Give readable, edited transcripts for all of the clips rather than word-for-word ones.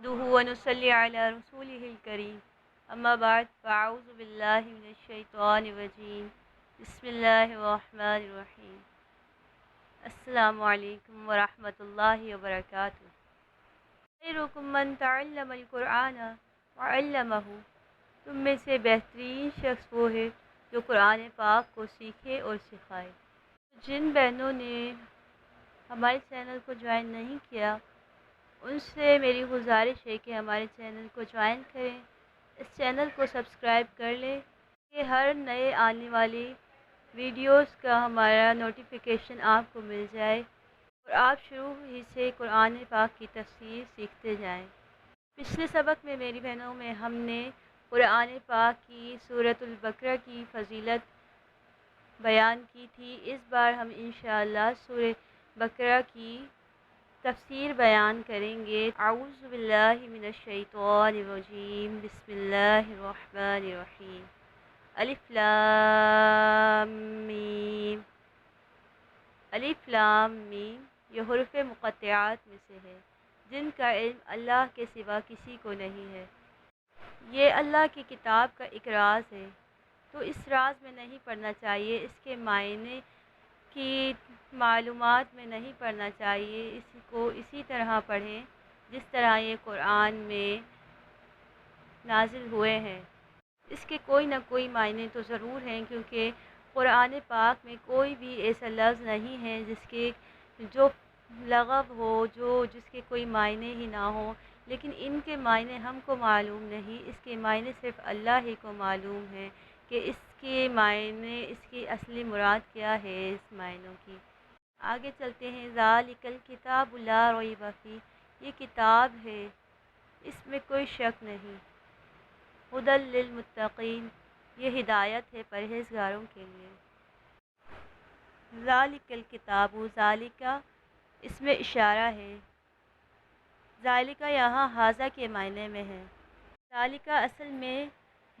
نحمده ونصلي على رسوله الكريم اما بعد فاعوذ باللہ من الشیطان الرجیم بسم اللہ الرحمن الرحیم السلام علیکم ورحمۃ اللہ وبرکاتہ خیرکم من تعلم القرآن وعلمہ، تم میں سے بہترین شخص وہ ہے جو قرآن پاک کو سیکھے اور سکھائے۔ جن بہنوں نے ہمارے چینل کو جوائن نہیں کیا ان سے میری گزارش ہے کہ ہمارے چینل کو جوائن کریں، اس چینل کو سبسکرائب کر لیں کہ ہر نئے آنے والی ویڈیوز کا ہمارا نوٹیفیکیشن آپ کو مل جائے اور آپ شروع ہی سے قرآن پاک کی تفسیر سیکھتے جائیں۔ پچھلے سبق میں میری بہنوں میں ہم نے قرآن پاک کی سورۃ البقرہ کی فضیلت بیان کی تھی۔ اس بار ہم انشاءاللہ سورہ بقرہ کی تفسیر بیان کریں گے۔ اعوذ باللہ من الشیطان الرجیم، بسم اللہ الرحمن الرحیم۔ الف لام میم۔ الف لام میم یہ حروف مقطعات میں سے ہے جن کا علم اللہ کے سوا کسی کو نہیں ہے۔ یہ اللہ کی کتاب کا ایک راز ہے، تو اس راز میں نہیں پڑھنا چاہیے، اس کے معنی کی معلومات میں نہیں پڑھنا چاہیے، اس کو اسی طرح پڑھیں جس طرح یہ قرآن میں نازل ہوئے ہیں۔ اس کے کوئی نہ کوئی معنی تو ضرور ہیں، کیونکہ قرآن پاک میں کوئی بھی ایسا لفظ نہیں ہے جس کے جو لغو ہو، جس کے کوئی معنی ہی نہ ہو، لیکن ان کے معنی ہم کو معلوم نہیں، اس کے معنی صرف اللہ ہی کو معلوم ہے کہ اس کے معنی، اس کی اصلی مراد کیا ہے اس معنوں کی۔ آگے چلتے ہیں۔ ذالک الکتاب لا ریب فیہ، یہ کتاب ہے اس میں کوئی شک نہیں۔ ھدی للمتقین، یہ ہدایت ہے پرہیزگاروں کے لیے۔ ذالک الکتاب، ذالک اس میں اشارہ ہے، ذالک یہاں ھذا کے معنی میں ہے۔ ذالک اصل میں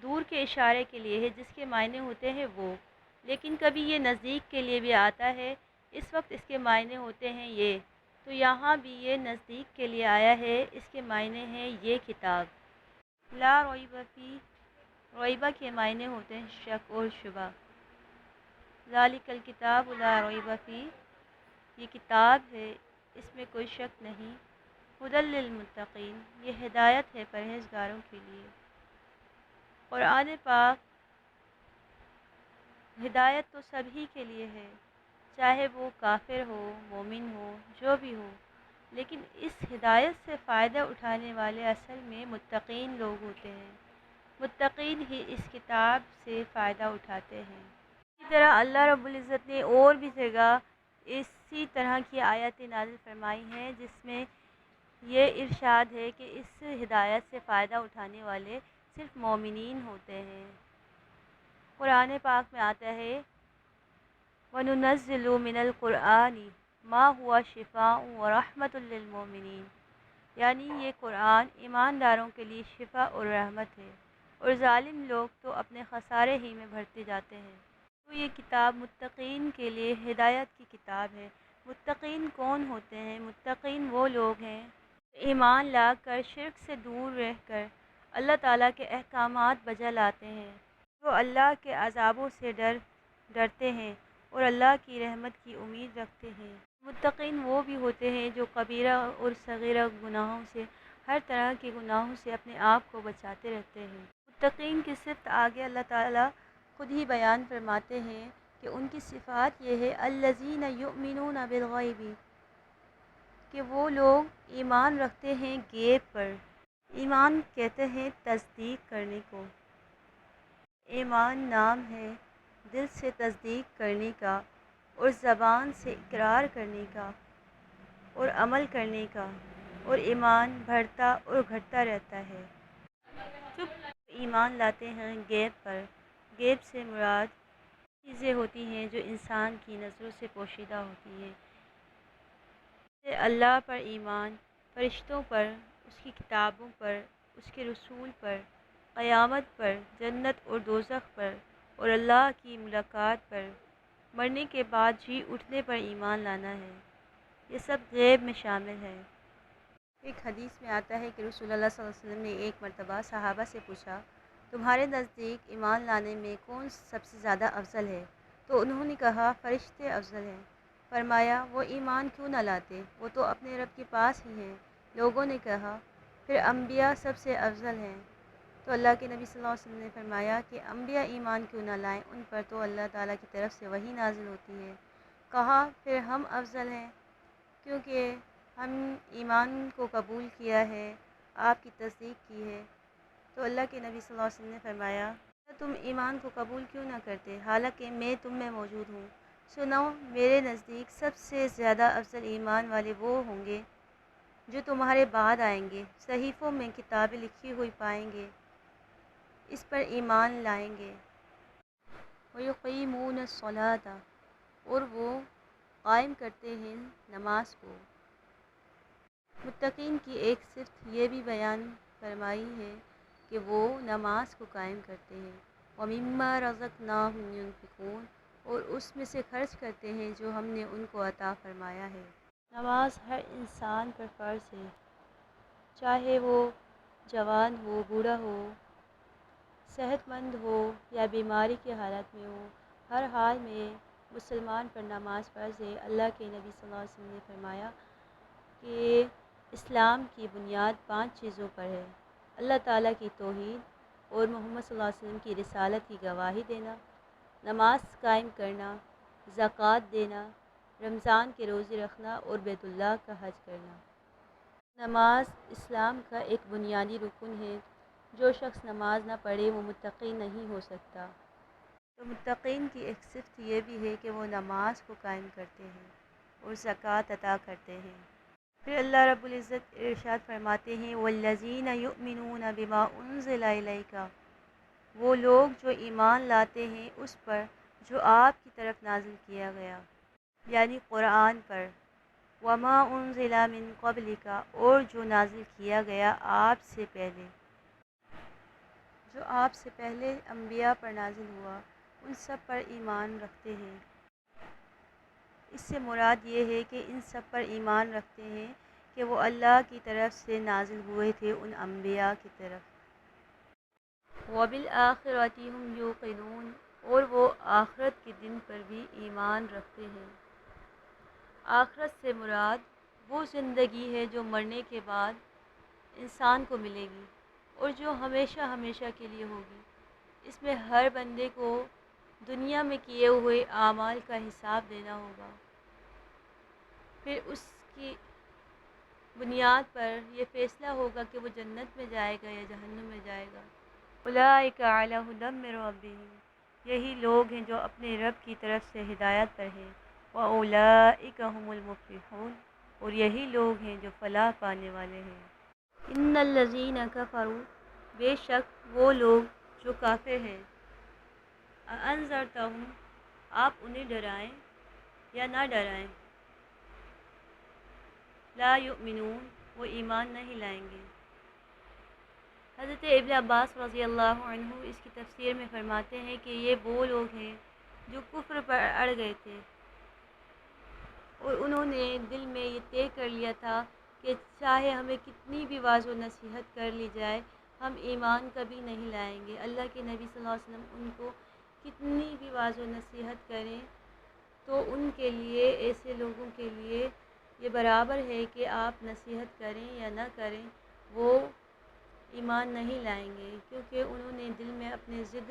دور کے اشارے کے لیے ہے، جس کے معنی ہوتے ہیں وہ، لیکن کبھی یہ نزدیک کے لیے بھی آتا ہے، اس وقت اس کے معنی ہوتے ہیں یہ، تو یہاں بھی یہ نزدیک کے لیے آیا ہے، اس کے معنی ہیں یہ کتاب۔ لا ریب فیہ، ریبہ کے معنی ہوتے ہیں شک اور شبہ۔ ذالک الکتاب لا ریب فیہ، یہ کتاب ہے اس میں کوئی شک نہیں۔ ھدی للمتقین، یہ ہدایت ہے پرہیزگاروں کے لیے۔ قرآن پاک ہدایت تو سبھی کے لیے ہے، چاہے وہ کافر ہو، مومن ہو، جو بھی ہو، لیکن اس ہدایت سے فائدہ اٹھانے والے اصل میں متقین لوگ ہوتے ہیں۔ متقین ہی اس کتاب سے فائدہ اٹھاتے ہیں۔ اسی طرح اللہ رب العزت نے اور بھی جگہ اسی طرح کی آیتیں نازل فرمائی ہیں جس میں یہ ارشاد ہے کہ اس ہدایت سے فائدہ اٹھانے والے صرف مومنین ہوتے ہیں۔ قرآن پاک میں آتا ہے وَنُنَزِّلُ مِنَ الْقُرْآنِ مَا هُوَ شِفَاءٌ وَرَحْمَةٌ لِّلْمُؤْمِنِينَ، یعنی یہ قرآن ایمانداروں کے لیے شفا اور رحمت ہے، اور ظالم لوگ تو اپنے خسارے ہی میں بھرتے جاتے ہیں۔ تو یہ کتاب متقین کے لیے ہدایت کی کتاب ہے۔ متقین کون ہوتے ہیں؟ متقین وہ لوگ ہیں ایمان لا کر، شرک سے دور رہ کر اللہ تعالیٰ کے احکامات بجا لاتے ہیں، جو اللہ کے عذابوں سے ڈرتے ہیں اور اللہ کی رحمت کی امید رکھتے ہیں۔ متقین وہ بھی ہوتے ہیں جو کبیرہ اور صغیرہ گناہوں سے، ہر طرح کے گناہوں سے اپنے آپ کو بچاتے رہتے ہیں۔ متقین کی صفت آگے اللہ تعالیٰ خود ہی بیان فرماتے ہیں کہ ان کی صفات یہ ہے الذین یؤمنون بالغیب، کہ وہ لوگ ایمان رکھتے ہیں غیب پر۔ ایمان کہتے ہیں تصدیق کرنے کو۔ ایمان نام ہے دل سے تصدیق کرنے کا اور زبان سے اقرار کرنے کا اور عمل کرنے کا، اور ایمان بڑھتا اور گھٹتا رہتا ہے۔ ایمان لاتے ہیں غیب پر، غیب سے مراد چیزیں ہوتی ہیں جو انسان کی نظروں سے پوشیدہ ہوتی ہیں، جیسے اللہ پر ایمان، فرشتوں پر، اس کی کتابوں پر، اس کے رسول پر، قیامت پر، جنت اور دوزخ پر، اور اللہ کی ملاقات پر، مرنے کے بعد جی اٹھنے پر ایمان لانا ہے۔ یہ سب غیب میں شامل ہے۔ ایک حدیث میں آتا ہے کہ رسول اللہ صلی اللہ علیہ وسلم نے ایک مرتبہ صحابہ سے پوچھا، تمہارے نزدیک ایمان لانے میں کون سب سے زیادہ افضل ہے؟ تو انہوں نے کہا، فرشتے افضل ہیں۔ فرمایا، وہ ایمان کیوں نہ لاتے؟ وہ تو اپنے رب کے پاس ہی ہیں۔ لوگوں نے کہا، پھر انبیاء سب سے افضل ہیں۔ تو اللہ کے نبی صلی اللہ علیہ وسلم نے فرمایا کہ انبیاء ایمان کیوں نہ لائیں، ان پر تو اللہ تعالیٰ کی طرف سے وحی نازل ہوتی ہے۔ کہا، پھر ہم افضل ہیں کیونکہ ہم ایمان کو قبول کیا ہے، آپ کی تصدیق کی ہے۔ تو اللہ کے نبی صلی اللہ علیہ وسلم نے فرمایا، تم ایمان کو قبول کیوں نہ کرتے حالانکہ میں تم میں موجود ہوں؟ سنو، میرے نزدیک سب سے زیادہ افضل ایمان والے وہ ہوں گے جو تمہارے بعد آئیں گے، صحیفوں میں کتابیں لکھی ہوئی پائیں گے، اس پر ایمان لائیں گے۔ وَيُقِيمُونَ الصَّلَاةَ، اور وہ قائم کرتے ہیں نماز کو۔ متقین کی ایک صفت یہ بھی بیان فرمائی ہے کہ وہ نماز کو قائم کرتے ہیں۔ وَمِمَّا رَزَقْنَاهُمْ يُنْفِقُونَ، اور اس میں سے خرچ کرتے ہیں جو ہم نے ان کو عطا فرمایا ہے۔ نماز ہر انسان پر فرض ہے، چاہے وہ جوان ہو، بوڑھا ہو، صحت مند ہو یا بیماری کی حالت میں ہو، ہر حال میں مسلمان پر نماز فرض ہے۔ اللہ کے نبی صلی اللہ علیہ وسلم نے فرمایا کہ اسلام کی بنیاد 5 چیزوں پر ہے: اللہ تعالیٰ کی توحید اور محمد صلی اللہ علیہ وسلم کی رسالت کی گواہی دینا، نماز قائم کرنا، زکوٰۃ دینا، رمضان کے روزے رکھنا اور بیت اللہ کا حج کرنا۔ نماز اسلام کا ایک بنیادی رکن ہے۔ جو شخص نماز نہ پڑھے وہ متقی نہیں ہو سکتا۔ تو متقین کی ایک صفت یہ بھی ہے کہ وہ نماز کو قائم کرتے ہیں اور زکوٰۃ ادا کرتے ہیں۔ پھر اللہ رب العزت ارشاد فرماتے ہیں، وَالَّذِينَ يُؤْمِنُونَ بِمَا أُنزِلَ إِلَيْكَ، وہ لوگ جو ایمان لاتے ہیں اس پر جو آپ کی طرف نازل کیا گیا، یعنی قرآن پر، وَمَا أُنزِلَ مِن قَبْلِكَ، اور جو نازل کیا گیا آپ سے پہلے، جو آپ سے پہلے انبیاء پر نازل ہوا، ان سب پر ایمان رکھتے ہیں۔ اس سے مراد یہ ہے کہ ان سب پر ایمان رکھتے ہیں کہ وہ اللہ کی طرف سے نازل ہوئے تھے ان انبیاء کی طرف۔ وَبِالْآخِرَةِ هُمْ يُوقِنُونَ، اور وہ آخرت کے دن پر بھی ایمان رکھتے ہیں۔ آخرت سے مراد وہ زندگی ہے جو مرنے کے بعد انسان کو ملے گی اور جو ہمیشہ ہمیشہ کے لیے ہوگی۔ اس میں ہر بندے کو دنیا میں کیے ہوئے اعمال کا حساب دینا ہوگا، پھر اس کی بنیاد پر یہ فیصلہ ہوگا کہ وہ جنت میں جائے گا یا جہنم میں جائے گا۔ اولئک علی ھدی من ربہم، یہی لوگ ہیں جو اپنے رب کی طرف سے ہدایت پر ہیں۔ واولئک ھم المفلحون، اور یہی لوگ ہیں جو فلاح پانے والے ہیں۔ ان الذین کفروا، بے شک وہ لوگ جو کافر ہیں، اانذرتہم، آپ انہیں ڈرائیں یا نہ ڈرائیں، لا یؤمنون، وہ ایمان نہیں لائیں گے۔ حضرت ابن عباس رضی اللہ عنہ اس کی تفسیر میں فرماتے ہیں کہ یہ وہ لوگ ہیں جو کفر پر اڑ گئے تھے اور انہوں نے دل میں یہ طے کر لیا تھا کہ چاہے ہمیں کتنی بھی واضح و نصیحت کر لی جائے، ہم ایمان کبھی نہیں لائیں گے۔ اللہ کے نبی صلی اللہ علیہ وسلم ان کو کتنی بھی واضح و نصیحت کریں تو ان کے لیے، ایسے لوگوں کے لیے یہ برابر ہے کہ آپ نصیحت کریں یا نہ کریں، وہ ایمان نہیں لائیں گے، کیونکہ انہوں نے دل میں اپنی ضد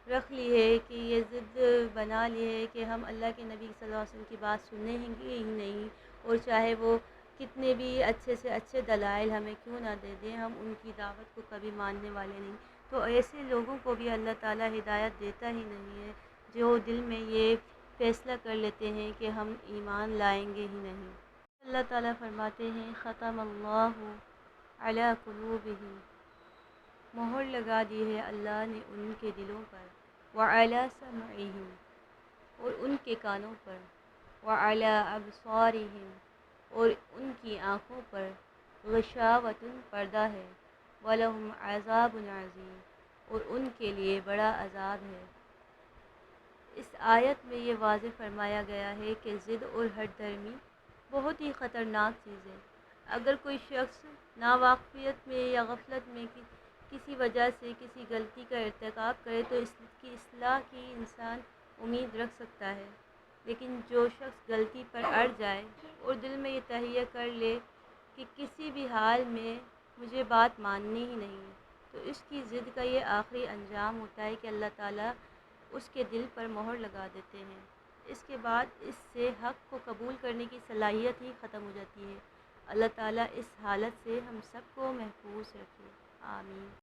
رکھ لی ہے، کہ یہ ضد بنا لی ہے کہ ہم اللہ کے نبی صلی اللہ علیہ وسلم کی بات سنیں گے ہی نہیں، اور چاہے وہ کتنے بھی اچھے سے اچھے دلائل ہمیں کیوں نہ دے دیں، ہم ان کی دعوت کو کبھی ماننے والے نہیں۔ تو ایسے لوگوں کو بھی اللہ تعالیٰ ہدایت دیتا ہی نہیں ہے، جو دل میں یہ فیصلہ کر لیتے ہیں کہ ہم ایمان لائیں گے ہی نہیں۔ اللہ تعالیٰ فرماتے ہیں، ختم اللہ علی قلوبہم، مہر لگا دی ہے اللہ نے ان کے دلوں پر، وعلی سمعہم، اور ان کے کانوں پر، وعلی ابصارہم، اور ان کی آنکھوں پر، غشاوۃ، پردہ ہے، وَلَهُمْ عَذَابٌ عَظِيمٌ، اور ان کے لیے بڑا عذاب ہے۔ اس آیت میں یہ واضح فرمایا گیا ہے کہ ضد اور ہٹ درمی بہت ہی خطرناک چیز ہے۔ اگر کوئی شخص ناواقفیت میں یا غفلت میں کسی وجہ سے کسی غلطی کا ارتکاب کرے تو اس کی اصلاح کی انسان امید رکھ سکتا ہے، لیکن جو شخص غلطی پر اڑ جائے اور دل میں یہ تہیہ کر لے کہ کسی بھی حال میں مجھے بات ماننی ہی نہیں ہے، تو اس کی ضد کا یہ آخری انجام ہوتا ہے کہ اللہ تعالیٰ اس کے دل پر مہر لگا دیتے ہیں۔ اس کے بعد اس سے حق کو قبول کرنے کی صلاحیت ہی ختم ہو جاتی ہے۔ اللہ تعالیٰ اس حالت سے ہم سب کو محفوظ رکھے، آمین۔